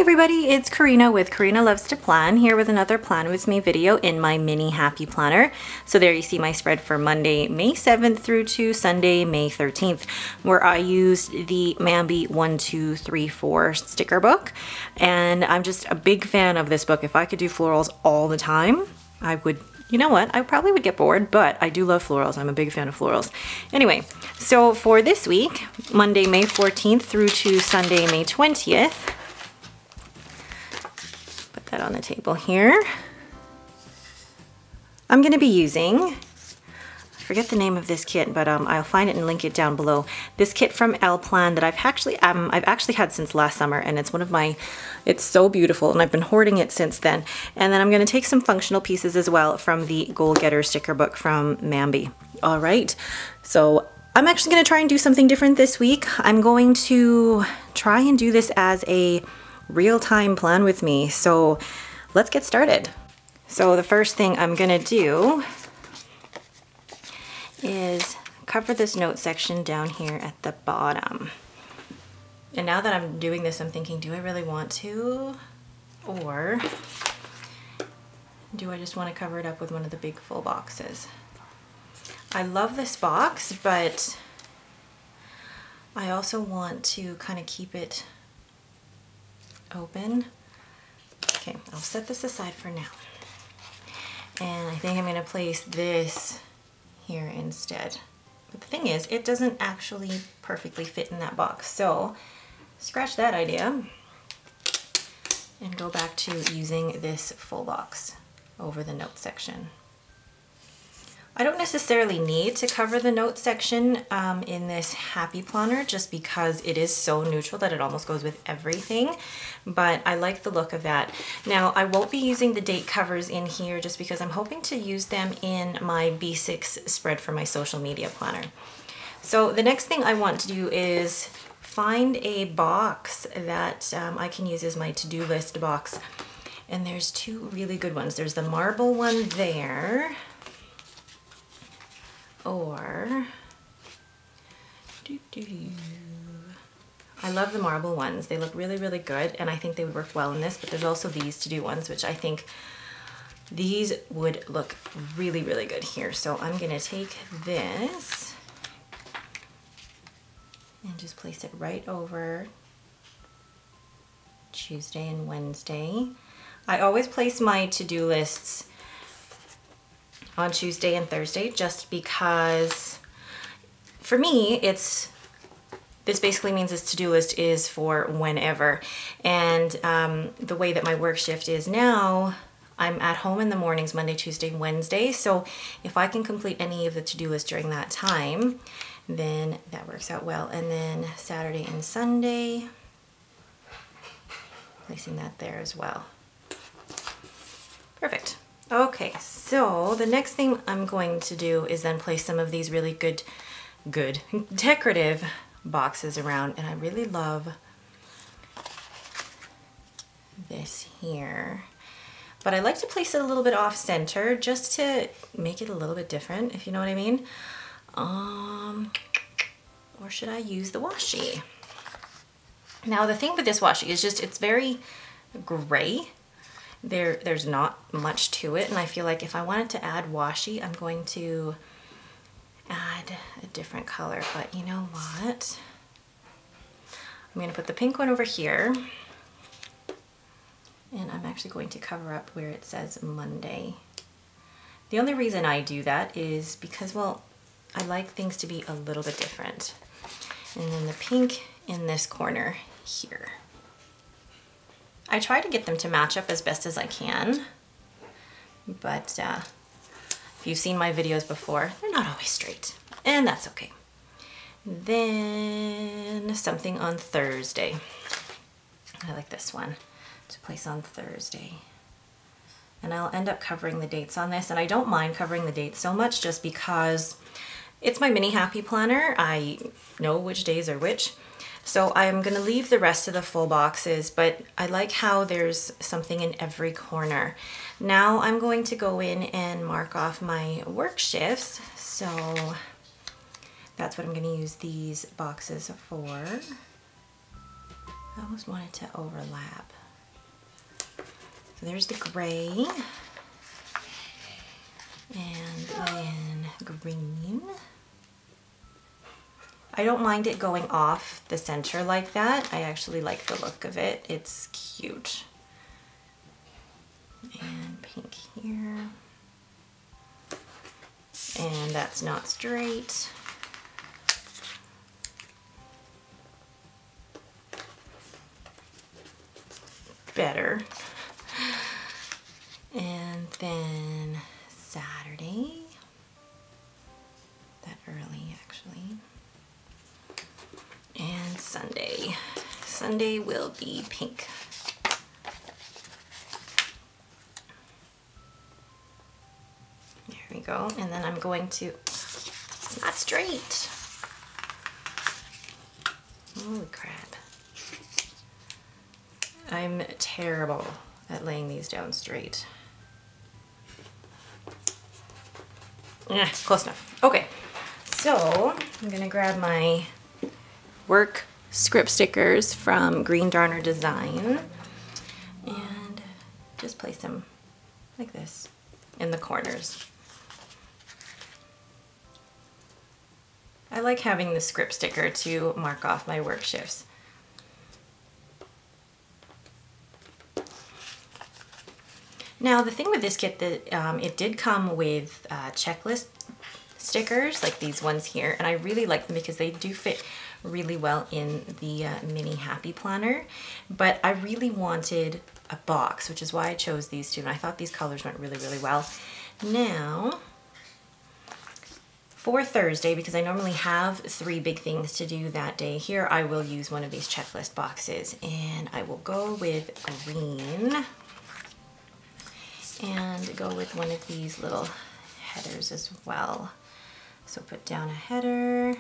everybody, it's Karina with Karina Loves to Plan, here with another Plan With Me video in my mini happy planner. So there you see my spread for Monday, May 7th through to Sunday, May 13th, where I used the Mambi 1, 2, 3, 4 sticker book. And I'm just a big fan of this book. If I could do florals all the time, I would. You know what? I probably would get bored, but I do love florals. I'm a big fan of florals. Anyway, so for this week, Monday, May 14th through to Sunday, May 20th, put that on the table here. I'm going to be using, I forget the name of this kit, but I'll find it and link it down below. This kit from Elplan that I've actually had since last summer, and it's one of my, it's so beautiful, and I've been hoarding it since then. And then I'm going to take some functional pieces as well from the Goal Getter sticker book from Mambi. All right, so I'm actually going to try and do something different this week. I'm going to try and do this as a real-time plan with me. So let's get started. So the first thing I'm going to do is cover this note section down here at the bottom. And now that I'm doing this, I'm thinking, do I really want to? Or do I just want to cover it up with one of the big full boxes? I love this box, but I also want to kind of keep it open. Okay, I'll set this aside for now. And I think I'm going to place this here instead. But the thing is, it doesn't actually perfectly fit in that box. So scratch that idea and go back to using this full box over the note section. I don't necessarily need to cover the note section in this happy planner just because it is so neutral that it almost goes with everything, but I like the look of that. Now I won't be using the date covers in here just because I'm hoping to use them in my B6 spread for my social media planner. So the next thing I want to do is find a box that I can use as my to-do list box, and there's two really good ones. There's the marble one there, or I love the marble ones. They look really, really good, and I think they would work well in this, but there's also these to-do ones, which I think these would look really, really good here. So I'm gonna take this and just place it right over Tuesday and Wednesday. I always place my to-do lists on Tuesday and Thursday just because for me this basically means this to-do list is for whenever, and the way that my work shift is now, I'm at home in the mornings Monday, Tuesday, Wednesday, so if I can complete any of the to-do list during that time, then that works out well. And then Saturday and Sunday, placing that there as well. Perfect. Okay, so the next thing I'm going to do is then place some of these really good decorative boxes around, and I really love this here. But I like to place it a little bit off center just to make it a little bit different, if you know what I mean. Or should I use the washi? Now the thing with this washi is just, it's very gray. There's not much to it, and I feel like if I wanted to add washi, I'm going to add a different color, but you know what? I'm going to put the pink one over here, and I'm actually going to cover up where it says Monday. The only reason I do that is because, well, I like things to be a little bit different. And then the pink in this corner here. I try to get them to match up as best as I can, but if you've seen my videos before, they're not always straight, and that's okay. Then something on Thursday. I like this one to place on Thursday. And I'll end up covering the dates on this, and I don't mind covering the dates so much just because it's my mini happy planner. I know which days are which. So I'm gonna leave the rest of the full boxes, but I like how there's something in every corner. Now I'm going to go in and mark off my work shifts. So that's what I'm gonna use these boxes for. I almost want it to overlap. So there's the gray. And then green. I don't mind it going off the center like that. I actually like the look of it. It's cute. And pink here. And that's not straight. Better. And then Saturday. That early actually. And Sunday. Sunday will be pink. There we go. And then I'm going to, it's not straight. Holy crap. I'm terrible at laying these down straight. Yeah, close enough. Okay, so I'm gonna grab my work script stickers from Green Darner Design and just place them like this in the corners. I like having the script sticker to mark off my work shifts. Now the thing with this kit that it did come with checklist stickers like these ones here, and I really like them because they do fit really well in the mini happy planner, but I really wanted a box, which is why I chose these two, and I thought these colors went really well. Now for Thursday, because I normally have 3 big things to do that day, here I will use one of these checklist boxes, and I will go with green and go with one of these little headers as well. So put down a header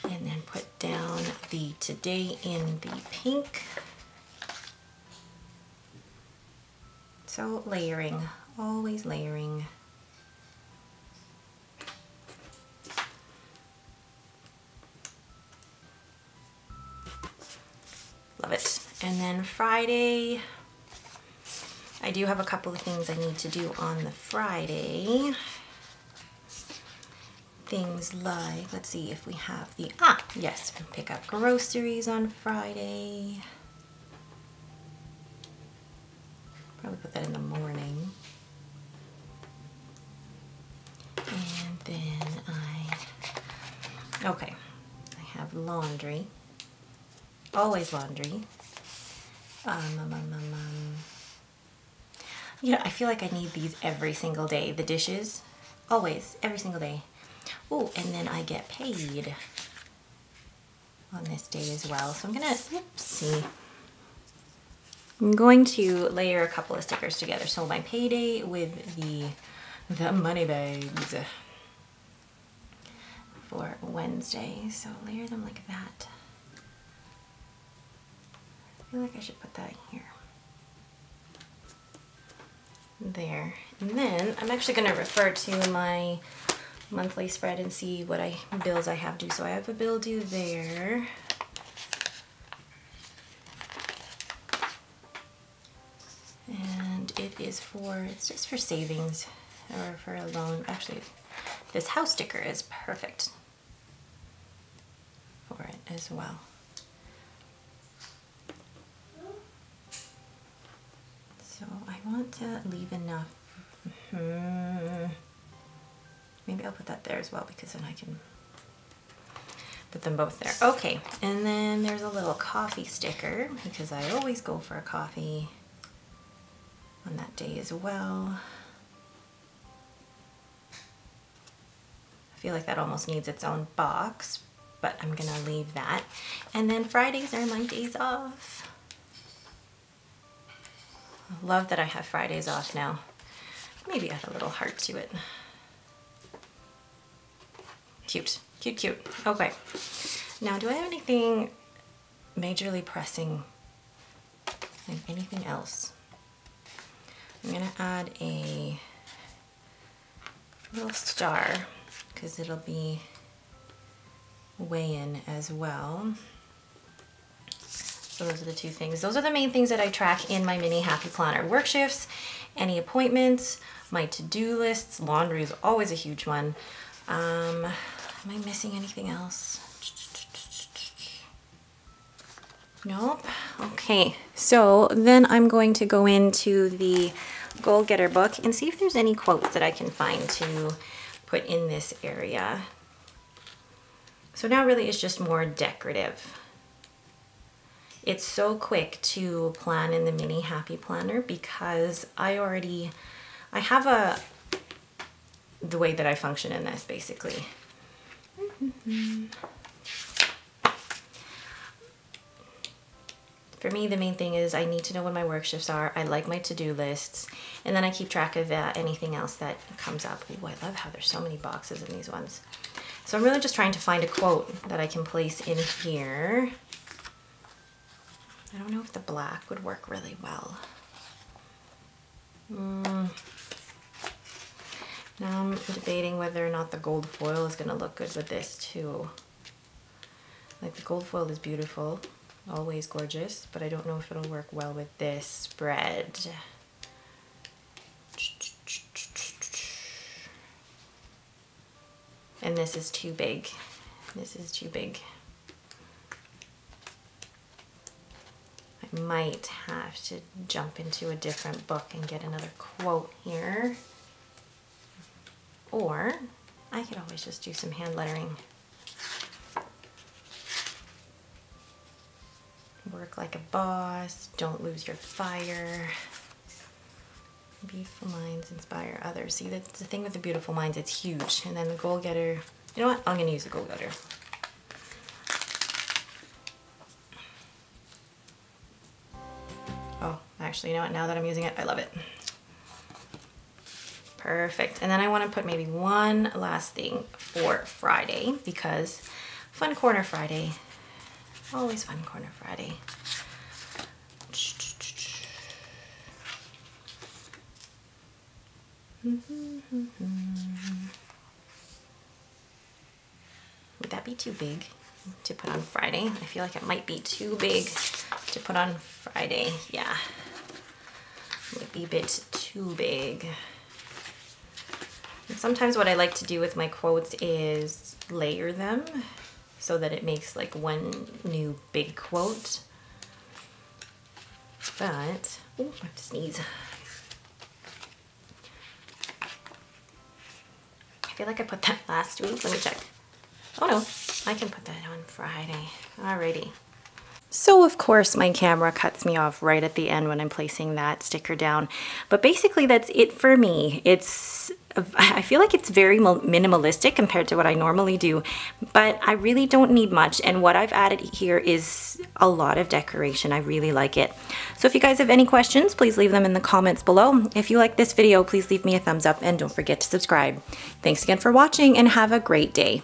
and then put down the today in the pink. So layering, always layering. Love it. And then Friday, I do have a couple of things I need to do on the Friday. Things like, let's see if we have the, yes, pick up groceries on Friday. Probably put that in the morning. And then okay, I have laundry. Always laundry. You know, I feel like I need these every single day. The dishes, always, every single day. Oh, and then I get paid on this day as well. So I'm gonna, I'm going to layer a couple of stickers together. So my payday with the money bags for Wednesday. So layer them like that. I feel like I should put that here. There. And then I'm actually going to refer to my monthly spread and see what bills I have due. So I have a bill due there. And it is it's just for savings or for a loan. Actually, this house sticker is perfect for it as well. So I want to leave enough. Maybe I'll put that there as well because then I can put them both there. Okay, and then there's a little coffee sticker because I always go for a coffee on that day as well. I feel like that almost needs its own box, but I'm gonna leave that. And then Fridays are my days off. I love that I have Fridays off now. Maybe add a little heart to it. Cute, cute, cute. Okay. Now, do I have anything majorly pressing? Like anything else? I'm gonna add a little star because it'll be weigh-in as well. So those are the two things. Those are the main things that I track in my mini happy planner. Work shifts, any appointments, my to-do lists. Laundry is always a huge one. Am I missing anything else? Nope. Okay, so then I'm going to go into the Goal Getter book and see if there's any quotes that I can find to put in this area. So now really it's just more decorative. It's so quick to plan in the mini happy planner because I have the way that I function in this basically. For me, the main thing is I need to know when my work shifts are. I like my to-do lists, and then I keep track of anything else that comes up. Ooh, I love how there's so many boxes in these ones. So I'm really just trying to find a quote that I can place in here. I don't know if the black would work really well. Now I'm debating whether or not the gold foil is going to look good with this too. Like the gold foil is beautiful, always gorgeous, but I don't know if it'll work well with this spread. And this is too big. This is too big. I might have to jump into a different book and get another quote here. Or I could always just do some hand lettering. Work like a boss, don't lose your fire. Beautiful minds inspire others. See, that's the thing with the beautiful minds, it's huge. And then the Goal Getter, you know what? I'm gonna use the Goal Getter. Oh, actually, you know what? Now that I'm using it, I love it. Perfect. And then I want to put maybe one last thing for Friday because Fun Corner Friday. Always Fun Corner Friday. Would that be too big to put on Friday? I feel like it might be too big to put on Friday. Yeah, might be a bit too big. And sometimes what I like to do with my quotes is layer them so that it makes like one new big quote. But, oh, I have to sneeze. I feel like I put that last week. Let me check. Oh no, I can put that on Friday. Alrighty. So of course my camera cuts me off right at the end when I'm placing that sticker down. But basically that's it for me. I feel like it's very minimalistic compared to what I normally do, but I really don't need much. And what I've added here is a lot of decoration. I really like it. So if you guys have any questions, please leave them in the comments below. If you like this video, please leave me a thumbs up and don't forget to subscribe. Thanks again for watching and have a great day.